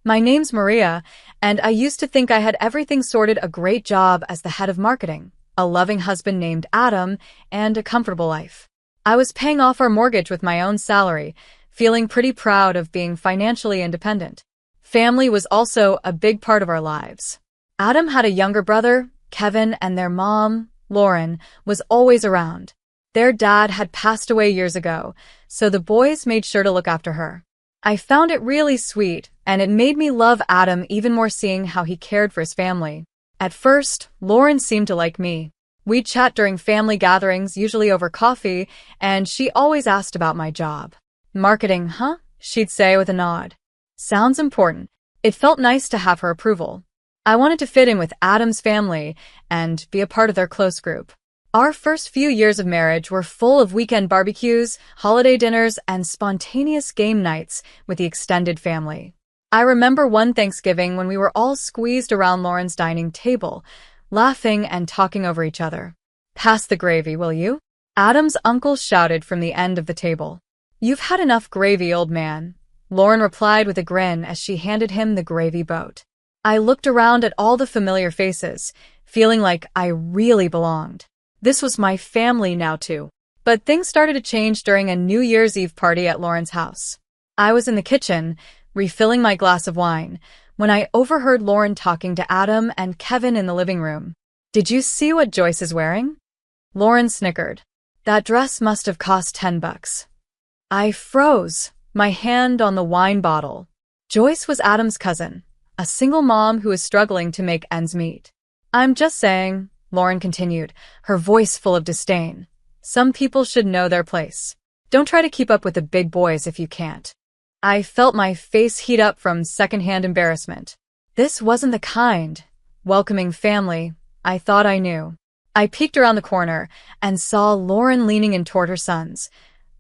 My name's Maria, and I used to think I had everything sorted, a great job as the head of marketing, a loving husband named Adam, and a comfortable life. I was paying off our mortgage with my own salary, feeling pretty proud of being financially independent. Family was also a big part of our lives. Adam had a younger brother, Kevin, and their mom, Lauren, was always around. Their dad had passed away years ago, so the boys made sure to look after her. I found it really sweet, and it made me love Adam even more seeing how he cared for his family. At first, Lauren seemed to like me. We'd chat during family gatherings, usually over coffee, and she always asked about my job. Marketing, huh? She'd say with a nod. Sounds important. It felt nice to have her approval. I wanted to fit in with Adam's family and be a part of their close group. Our first few years of marriage were full of weekend barbecues, holiday dinners, and spontaneous game nights with the extended family. I remember one Thanksgiving when we were all squeezed around Lauren's dining table, laughing and talking over each other. "Pass the gravy, will you?" Adam's uncle shouted from the end of the table. "You've had enough gravy, old man," Lauren replied with a grin as she handed him the gravy boat. I looked around at all the familiar faces, feeling like I really belonged. This was my family now too. But things started to change during a New Year's Eve party at Lauren's house. I was in the kitchen, refilling my glass of wine, when I overheard Lauren talking to Adam and Kevin in the living room. "Did you see what Joyce is wearing?" Lauren snickered. "That dress must have cost $10. I froze, my hand on the wine bottle. Joyce was Adam's cousin, a single mom who was struggling to make ends meet. "I'm just saying," Lauren continued, her voice full of disdain. "Some people should know their place. Don't try to keep up with the big boys if you can't." I felt my face heat up from secondhand embarrassment. This wasn't the kind, welcoming family I thought I knew. I peeked around the corner and saw Lauren leaning in toward her sons,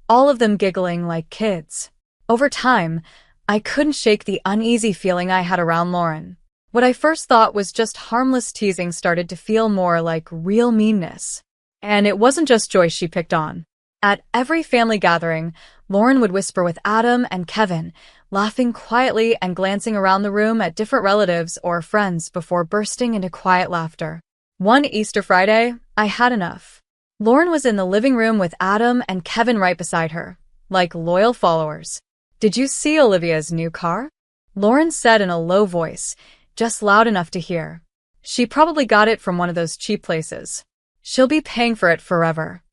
all of them giggling like kids. Over time, I couldn't shake the uneasy feeling I had around Lauren. What I first thought was just harmless teasing started to feel more like real meanness. And it wasn't just Joyce she picked on. At every family gathering, Lauren would whisper with Adam and Kevin, laughing quietly and glancing around the room at different relatives or friends before bursting into quiet laughter. One Easter Friday, I had enough. Lauren was in the living room with Adam and Kevin right beside her, like loyal followers. "Did you see Olivia's new car?" Lauren said in a low voice, just loud enough to hear. "She probably got it from one of those cheap places. She'll be paying for it forever."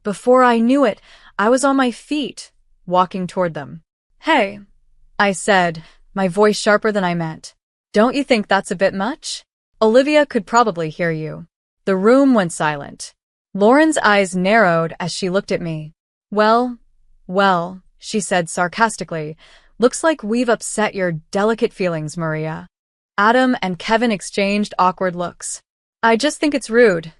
Before I knew it, I was on my feet, walking toward them. "Hey," I said, my voice sharper than I meant. "Don't you think that's a bit much? Olivia could probably hear you." The room went silent. Lauren's eyes narrowed as she looked at me. Well, she said sarcastically, "looks like we've upset your delicate feelings, Maria." Adam and Kevin exchanged awkward looks. "I just think it's rude,"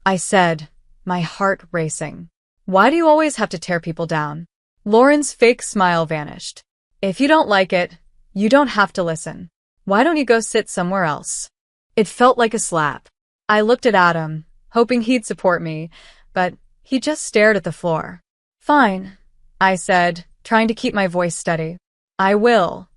I said, my heart racing. "Why do you always have to tear people down?" Lauren's fake smile vanished. "If you don't like it, you don't have to listen. Why don't you go sit somewhere else?" It felt like a slap. I looked at Adam, hoping he'd support me, but he just stared at the floor. "Fine," I said, trying to keep my voice steady. "I will."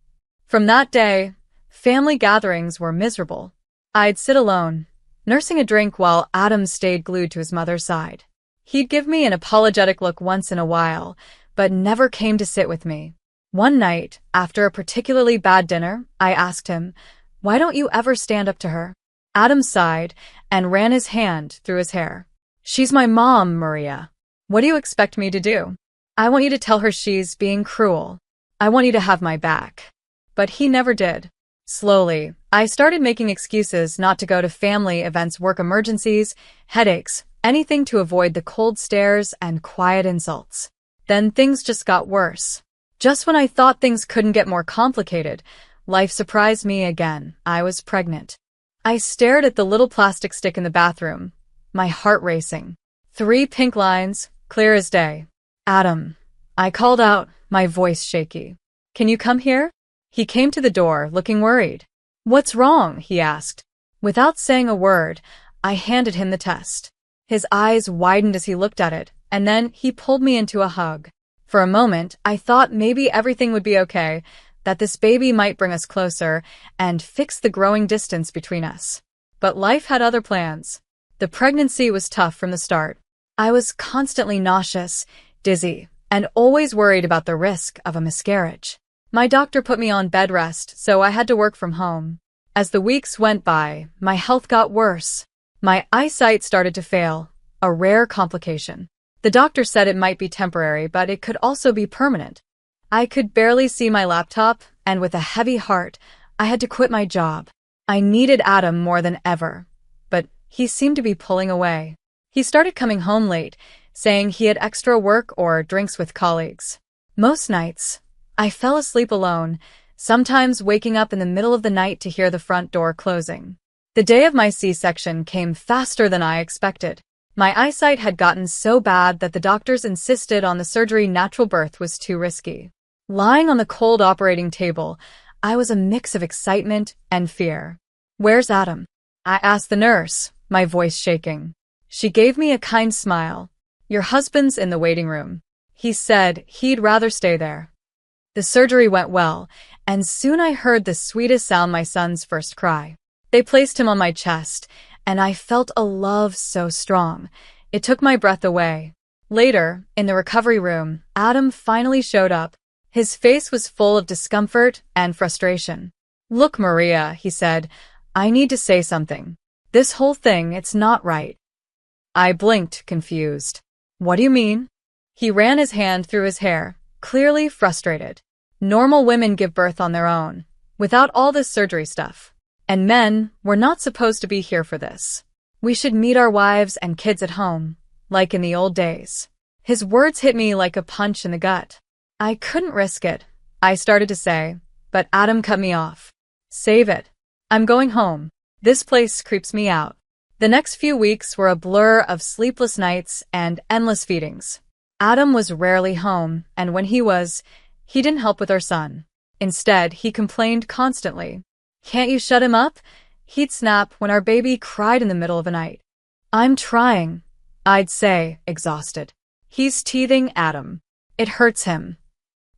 From that day, family gatherings were miserable. I'd sit alone, nursing a drink while Adam stayed glued to his mother's side. He'd give me an apologetic look once in a while, but never came to sit with me. One night, after a particularly bad dinner, I asked him, "Why don't you ever stand up to her?" Adam sighed and ran his hand through his hair. "She's my mom, Maria. What do you expect me to do? I want you to tell her she's being cruel. I want you to have my back." But he never did. Slowly, I started making excuses not to go to family events, work emergencies, headaches, anything to avoid the cold stares and quiet insults. Then things just got worse. Just when I thought things couldn't get more complicated, life surprised me again. I was pregnant. I stared at the little plastic stick in the bathroom, my heart racing. 3 pink lines, clear as day. "Adam," I called out, my voice shaky. "Can you come here?" He came to the door, looking worried. "What's wrong?" he asked. Without saying a word, I handed him the test. His eyes widened as he looked at it, and then he pulled me into a hug. For a moment, I thought maybe everything would be okay, that this baby might bring us closer and fix the growing distance between us. But life had other plans. The pregnancy was tough from the start. I was constantly nauseous, dizzy, and always worried about the risk of a miscarriage. My doctor put me on bed rest, so I had to work from home. As the weeks went by, my health got worse. My eyesight started to fail, a rare complication. The doctor said it might be temporary, but it could also be permanent. I could barely see my laptop, and with a heavy heart, I had to quit my job. I needed Adam more than ever, but he seemed to be pulling away. He started coming home late, saying he had extra work or drinks with colleagues. Most nights, I fell asleep alone, sometimes waking up in the middle of the night to hear the front door closing. The day of my C-section came faster than I expected. My eyesight had gotten so bad that the doctors insisted on the surgery. Natural birth was too risky. Lying on the cold operating table, I was a mix of excitement and fear. "Where's Adam?" I asked the nurse, my voice shaking. She gave me a kind smile. "Your husband's in the waiting room. He said he'd rather stay there." The surgery went well, and soon I heard the sweetest sound, my son's first cry. They placed him on my chest, and I felt a love so strong, it took my breath away. Later, in the recovery room, Adam finally showed up. His face was full of discomfort and frustration. "Look, Maria," he said, "I need to say something. This whole thing, it's not right." I blinked, confused. "What do you mean?" He ran his hand through his hair, clearly frustrated. "Normal women give birth on their own, without all this surgery stuff. And men, we're not supposed to be here for this. We should meet our wives and kids at home, like in the old days." His words hit me like a punch in the gut. I couldn't risk it, I started to say, but Adam cut me off. "Save it. I'm going home. This place creeps me out." The next few weeks were a blur of sleepless nights and endless feedings. Adam was rarely home, and when he was, he didn't help with our son. Instead, he complained constantly. "Can't you shut him up?" He'd snap when our baby cried in the middle of the night. "I'm trying," I'd say, exhausted. "He's teething, Adam. It hurts him."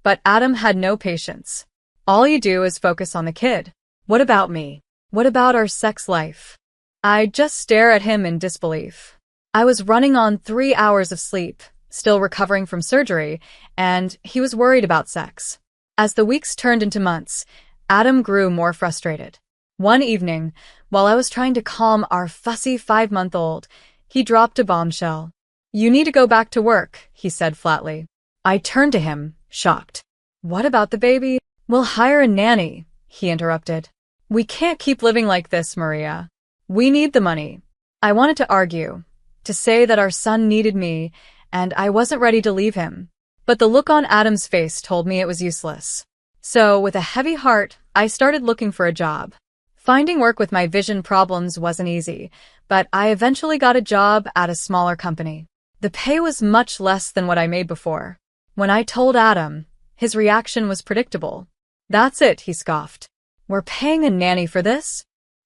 But Adam had no patience. "All you do is focus on the kid. What about me? What about our sex life?" I'd just stare at him in disbelief. I was running on 3 hours of sleep, still recovering from surgery, and he was worried about sex. As the weeks turned into months, Adam grew more frustrated. One evening, while I was trying to calm our fussy 5-month-old, he dropped a bombshell. "You need to go back to work," he said flatly. I turned to him, shocked. "What about the baby?" "We'll hire a nanny," he interrupted. "We can't keep living like this, Maria. We need the money." I wanted to argue, to say that our son needed me, and I wasn't ready to leave him. But the look on Adam's face told me it was useless. So, with a heavy heart, I started looking for a job. Finding work with my vision problems wasn't easy, but I eventually got a job at a smaller company. The pay was much less than what I made before. When I told Adam, his reaction was predictable. "That's it," he scoffed. "We're paying a nanny for this?"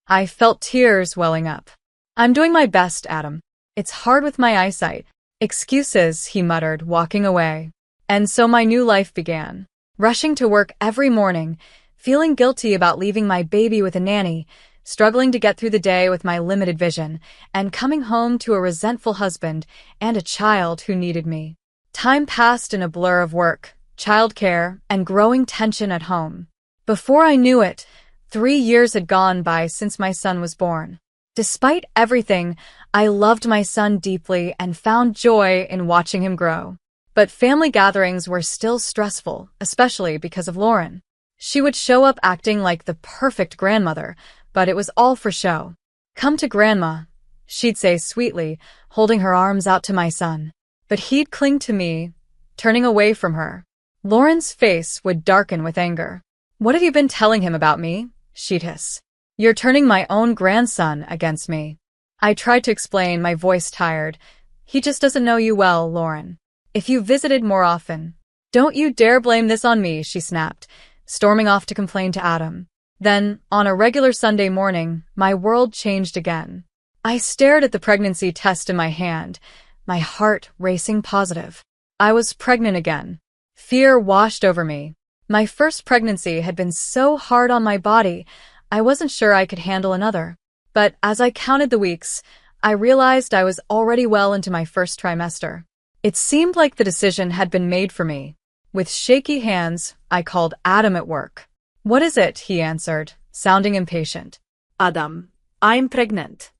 I felt tears welling up. "I'm doing my best, Adam. It's hard with my eyesight." "Excuses," he muttered, walking away. And so my new life began. Rushing to work every morning, feeling guilty about leaving my baby with a nanny, struggling to get through the day with my limited vision, and coming home to a resentful husband and a child who needed me. Time passed in a blur of work, childcare, and growing tension at home. Before I knew it, 3 years had gone by since my son was born. Despite everything, I loved my son deeply and found joy in watching him grow. But family gatherings were still stressful, especially because of Lauren. She would show up acting like the perfect grandmother, but it was all for show. "Come to Grandma," she'd say sweetly, holding her arms out to my son. But he'd cling to me, turning away from her. Lauren's face would darken with anger. "What have you been telling him about me?" she'd hiss. "You're turning my own grandson against me." I tried to explain, my voice tired. "He just doesn't know you well, Lauren. If you visited more often." "Don't you dare blame this on me," she snapped, storming off to complain to Adam. Then, on a regular Sunday morning, my world changed again. I stared at the pregnancy test in my hand, my heart racing positive. I was pregnant again. Fear washed over me. My first pregnancy had been so hard on my body, I wasn't sure I could handle another. But as I counted the weeks, I realized I was already well into my first trimester. It seemed like the decision had been made for me. With shaky hands, I called Adam at work. "What is it?" he answered, sounding impatient. "Adam, I'm pregnant."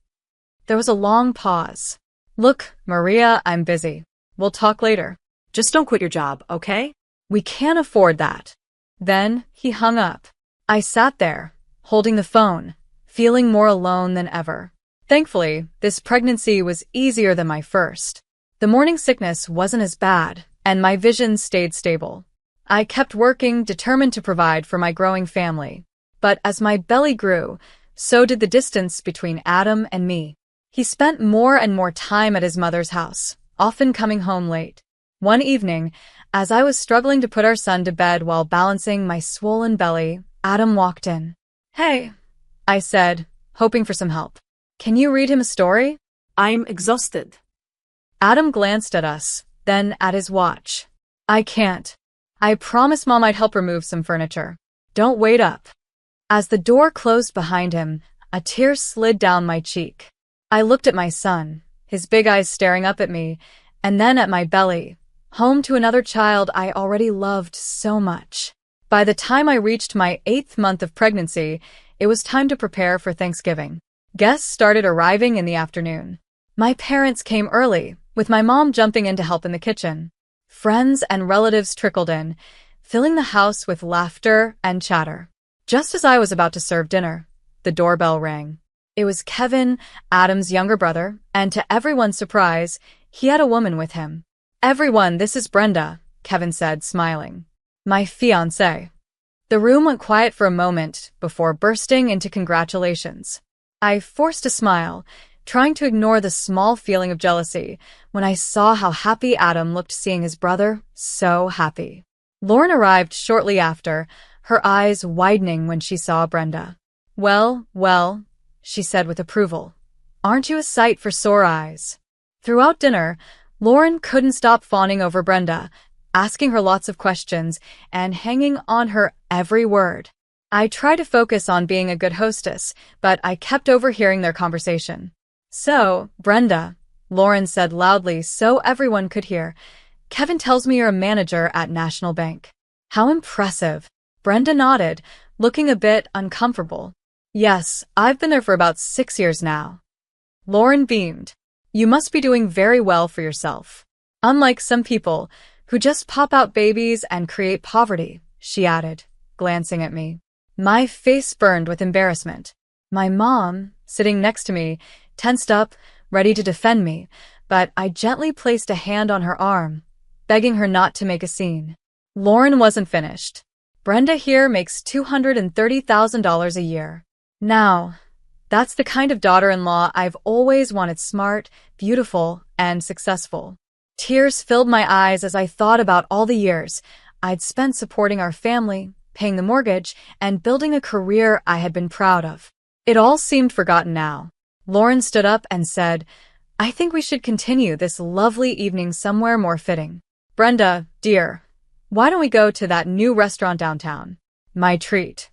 There was a long pause. "Look, Maria, I'm busy. We'll talk later." "Just don't quit your job, okay?" "We can't afford that." Then he hung up. I sat there, holding the phone, feeling more alone than ever. Thankfully, this pregnancy was easier than my first. The morning sickness wasn't as bad, and my vision stayed stable. I kept working, determined to provide for my growing family. But as my belly grew, so did the distance between Adam and me. He spent more and more time at his mother's house, often coming home late. One evening, as I was struggling to put our son to bed while balancing my swollen belly, Adam walked in. "Hey," I said, hoping for some help. "Can you read him a story?" "I'm exhausted." Adam glanced at us, then at his watch. "I can't. I promised Mom I'd help remove some furniture. Don't wait up." As the door closed behind him, a tear slid down my cheek. I looked at my son, his big eyes staring up at me, and then at my belly, home to another child I already loved so much. By the time I reached my 8th month of pregnancy, it was time to prepare for Thanksgiving. Guests started arriving in the afternoon. My parents came early, with my mom jumping in to help in the kitchen. Friends and relatives trickled in, filling the house with laughter and chatter. Just as I was about to serve dinner, the doorbell rang. It was Kevin, Adam's younger brother, and to everyone's surprise, he had a woman with him. "Everyone, this is Brenda," Kevin said, smiling. "My fiancée." The room went quiet for a moment before bursting into congratulations. I forced a smile, trying to ignore the small feeling of jealousy when I saw how happy Adam looked seeing his brother, so happy. Lauren arrived shortly after, her eyes widening when she saw Brenda. Well, she said with approval. "Aren't you a sight for sore eyes?" Throughout dinner, Lauren couldn't stop fawning over Brenda, asking her lots of questions and hanging on her every word. I tried to focus on being a good hostess, but I kept overhearing their conversation. "So, Brenda," Lauren said loudly so everyone could hear, "Kevin tells me you're a manager at National Bank." "How impressive." Brenda nodded, looking a bit uncomfortable. "Yes, I've been there for about 6 years now." Lauren beamed. "You must be doing very well for yourself. Unlike some people who just pop out babies and create poverty," she added, glancing at me. My face burned with embarrassment. My mom, sitting next to me, tensed up, ready to defend me, but I gently placed a hand on her arm, begging her not to make a scene. Lauren wasn't finished. "Brenda here makes $230,000 a year. Now, that's the kind of daughter-in-law I've always wanted: smart, beautiful, and successful." Tears filled my eyes as I thought about all the years I'd spent supporting our family, paying the mortgage, and building a career I had been proud of. It all seemed forgotten now. Lauren stood up and said, "I think we should continue this lovely evening somewhere more fitting. Brenda, dear, why don't we go to that new restaurant downtown? My treat."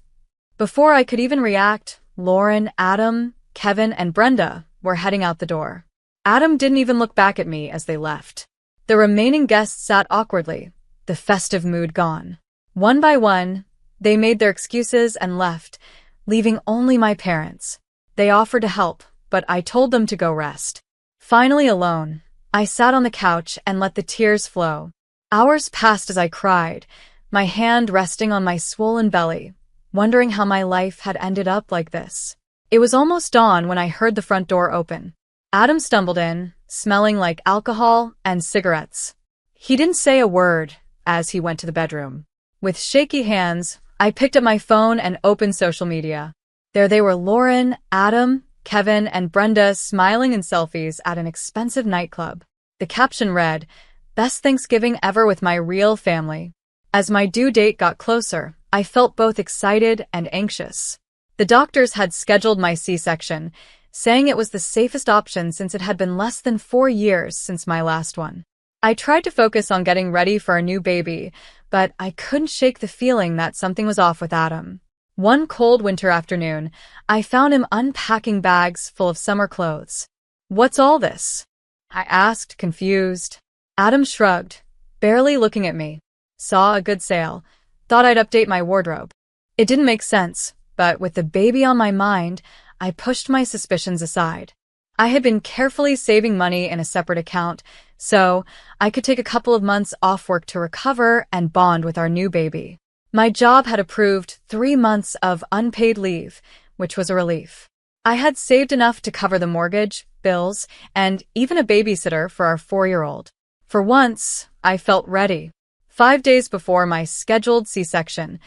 Before I could even react, Lauren, Adam, Kevin, and Brenda were heading out the door. Adam didn't even look back at me as they left. The remaining guests sat awkwardly, the festive mood gone. One by one, they made their excuses and left, leaving only my parents. They offered to help, but I told them to go rest. Finally alone, I sat on the couch and let the tears flow. Hours passed as I cried, my hand resting on my swollen belly, wondering how my life had ended up like this. It was almost dawn when I heard the front door open. Adam stumbled in, smelling like alcohol and cigarettes. He didn't say a word as he went to the bedroom. With shaky hands, I picked up my phone and opened social media. There they were: Lauren, Adam, Kevin, and Brenda smiling in selfies at an expensive nightclub. The caption read, "Best Thanksgiving ever with my real family." As my due date got closer, I felt both excited and anxious. The doctors had scheduled my C-section, saying it was the safest option since it had been less than 4 years since my last one. I tried to focus on getting ready for our new baby, but I couldn't shake the feeling that something was off with Adam. One cold winter afternoon, I found him unpacking bags full of summer clothes. "What's all this?" I asked, confused. Adam shrugged, barely looking at me. "Saw a good sale. Thought I'd update my wardrobe." It didn't make sense, but with the baby on my mind, I pushed my suspicions aside. I had been carefully saving money in a separate account, so I could take a couple of months off work to recover and bond with our new baby. My job had approved 3 months of unpaid leave, which was a relief. I had saved enough to cover the mortgage, bills, and even a babysitter for our 4-year-old. For once, I felt ready. 5 days before my scheduled C-section,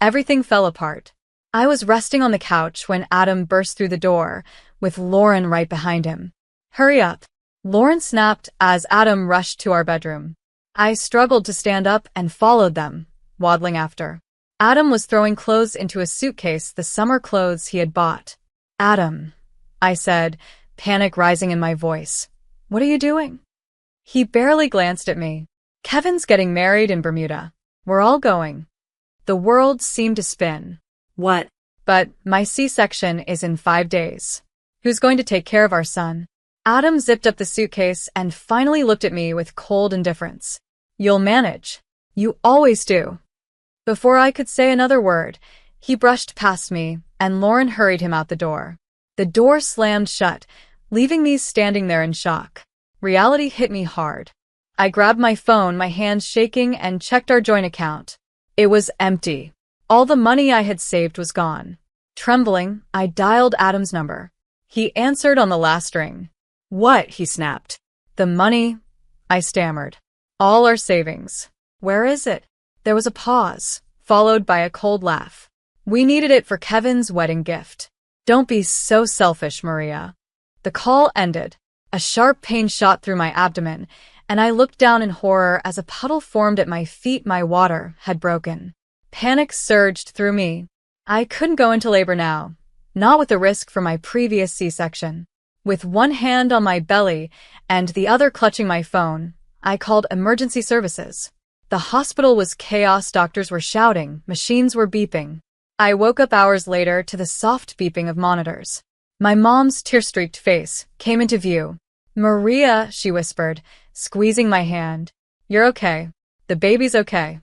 everything fell apart. I was resting on the couch when Adam burst through the door, with Lauren right behind him. "Hurry up." Lauren snapped as Adam rushed to our bedroom. I struggled to stand up and followed them, waddling after. Adam was throwing clothes into a suitcase, the summer clothes he had bought. "Adam," I said, panic rising in my voice. "What are you doing?" He barely glanced at me. "Kevin's getting married in Bermuda. We're all going." The world seemed to spin. What? "But my C-section is in 5 days. Who's going to take care of our son?" Adam zipped up the suitcase and finally looked at me with cold indifference. "You'll manage. You always do." Before I could say another word, he brushed past me, and Lauren hurried him out the door. The door slammed shut, leaving me standing there in shock. Reality hit me hard. I grabbed my phone, my hands shaking, and checked our joint account. It was empty. All the money I had saved was gone. Trembling, I dialed Adam's number. He answered on the last ring. What? He snapped. "The money," I stammered. "All our savings." "Where is it?" There was a pause, followed by a cold laugh. "We needed it for Kevin's wedding gift." "Don't be so selfish, Maria." The call ended. A sharp pain shot through my abdomen, and I looked down in horror as a puddle formed at my feet. My water had broken. Panic surged through me. I couldn't go into labor now, not with the risk from my previous C-section. With one hand on my belly and the other clutching my phone, I called emergency services. The hospital was chaos. Doctors were shouting, machines were beeping. I woke up hours later to the soft beeping of monitors. My mom's tear-streaked face came into view. "Maria," she whispered, squeezing my hand. "You're okay. The baby's okay."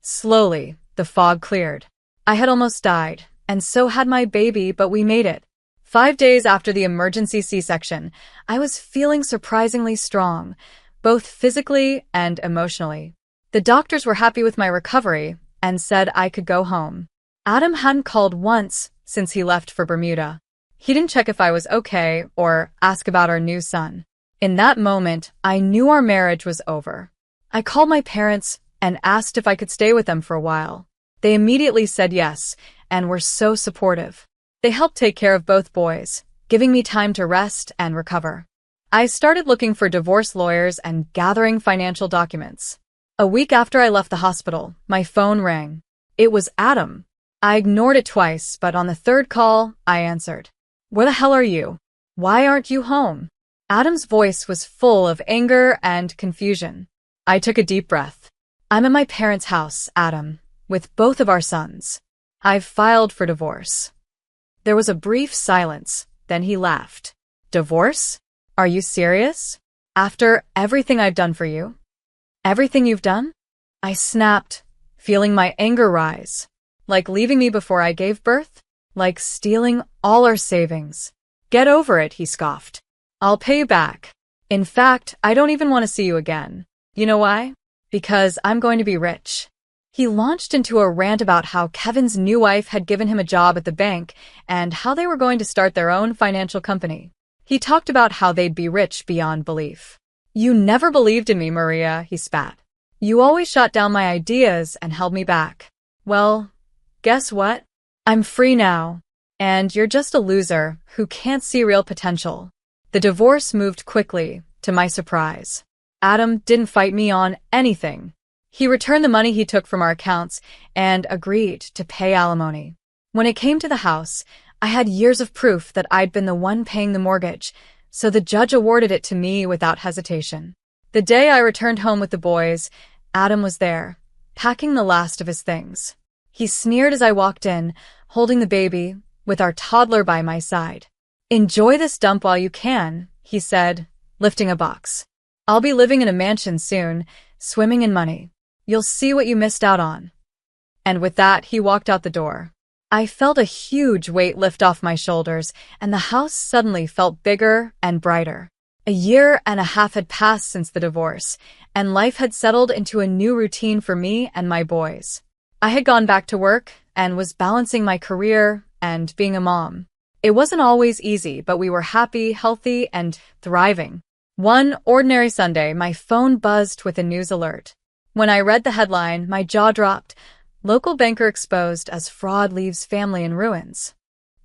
Slowly, the fog cleared. I had almost died, and so had my baby, but we made it. 5 days after the emergency C-section, I was feeling surprisingly strong, both physically and emotionally. The doctors were happy with my recovery and said I could go home. Adam hadn't called once since he left for Bermuda. He didn't check if I was okay or ask about our new son. In that moment, I knew our marriage was over. I called my parents and asked if I could stay with them for a while. They immediately said yes and were so supportive. They helped take care of both boys, giving me time to rest and recover. I started looking for divorce lawyers and gathering financial documents. A week after I left the hospital, my phone rang. It was Adam. I ignored it twice, but on the third call, I answered. "Where the hell are you? Why aren't you home?" Adam's voice was full of anger and confusion. I took a deep breath. "I'm at my parents' house, Adam, with both of our sons. I've filed for divorce." There was a brief silence, then he laughed. "Divorce? Are you serious? After everything I've done for you? Everything you've done?" I snapped, feeling my anger rise. "Like leaving me before I gave birth? Like stealing all our savings?" "Get over it," he scoffed. "I'll pay you back. In fact, I don't even want to see you again. You know why? Because I'm going to be rich." He launched into a rant about how Kevin's new wife had given him a job at the bank and how they were going to start their own financial company. He talked about how they'd be rich beyond belief. "You never believed in me, Maria," he spat. "You always shot down my ideas and held me back. Well, guess what? I'm free now, and you're just a loser who can't see real potential." The divorce moved quickly, to my surprise. Adam didn't fight me on anything. He returned the money he took from our accounts and agreed to pay alimony. When it came to the house, I had years of proof that I'd been the one paying the mortgage, so the judge awarded it to me without hesitation. The day I returned home with the boys, Adam was there, packing the last of his things. He sneered as I walked in, holding the baby, with our toddler by my side. "Enjoy this dump while you can," he said, lifting a box. "I'll be living in a mansion soon, swimming in money. You'll see what you missed out on." And with that, he walked out the door. I felt a huge weight lift off my shoulders, and the house suddenly felt bigger and brighter. A year and a half had passed since the divorce, and life had settled into a new routine for me and my boys. I had gone back to work and was balancing my career and being a mom. It wasn't always easy, but we were happy, healthy, and thriving. One ordinary Sunday, my phone buzzed with a news alert. When I read the headline, my jaw dropped. "Local banker exposed as fraud leaves family in ruins."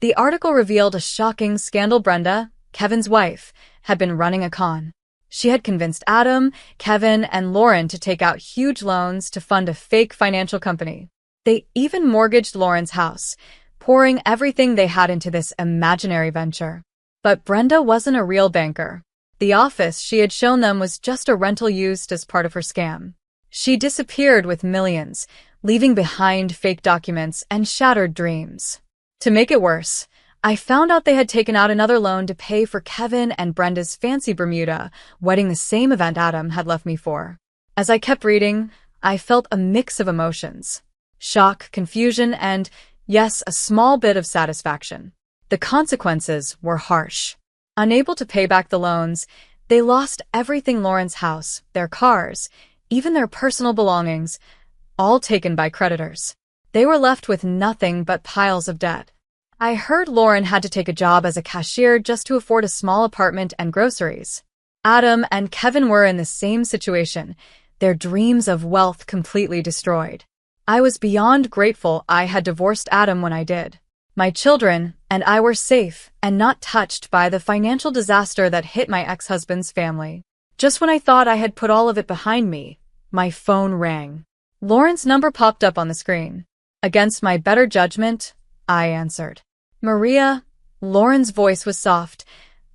The article revealed a shocking scandal. Brenda, Kevin's wife, had been running a con. She had convinced Adam, Kevin, and Lauren to take out huge loans to fund a fake financial company. They even mortgaged Lauren's house, pouring everything they had into this imaginary venture. But Brenda wasn't a real banker. The office she had shown them was just a rental used as part of her scam. She disappeared with millions, leaving behind fake documents and shattered dreams. To make it worse, I found out they had taken out another loan to pay for Kevin and Brenda's fancy Bermuda wedding, the same event Adam had left me for. As I kept reading, I felt a mix of emotions. Shock, confusion, and, yes, a small bit of satisfaction. The consequences were harsh. Unable to pay back the loans, they lost everything: Lauren's house, their cars, even their personal belongings, all taken by creditors. They were left with nothing but piles of debt. I heard Lauren had to take a job as a cashier just to afford a small apartment and groceries. Adam and Kevin were in the same situation, their dreams of wealth completely destroyed. I was beyond grateful I had divorced Adam when I did. My children and I were safe and not touched by the financial disaster that hit my ex-husband's family. Just when I thought I had put all of it behind me, my phone rang. Lauren's number popped up on the screen. Against my better judgment, I answered. "Maria," Lauren's voice was soft,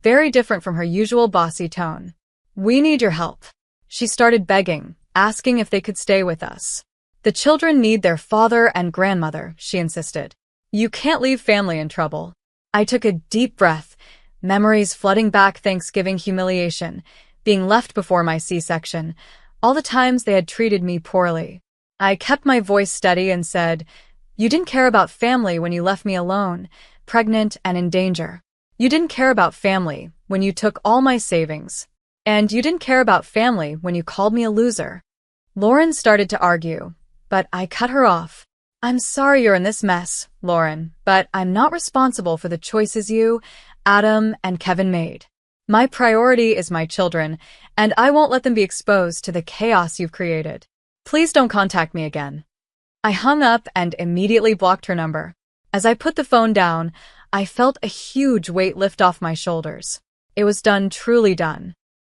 very different from her usual bossy tone. "We need your help." She started begging, asking if they could stay with us. "The children need their father and grandmother," she insisted. "You can't leave family in trouble." I took a deep breath, memories flooding back: Thanksgiving humiliation, being left before my C-section, all the times they had treated me poorly. I kept my voice steady and said, "You didn't care about family when you left me alone, pregnant and in danger. You didn't care about family when you took all my savings. And you didn't care about family when you called me a loser." Lauren started to argue, but I cut her off. "I'm sorry you're in this mess, Lauren, but I'm not responsible for the choices you, Adam, and Kevin made. My priority is my children, and I won't let them be exposed to the chaos you've created. Please don't contact me again." I hung up and immediately blocked her number. As I put the phone down, I felt a huge weight lift off my shoulders. It was done, truly done.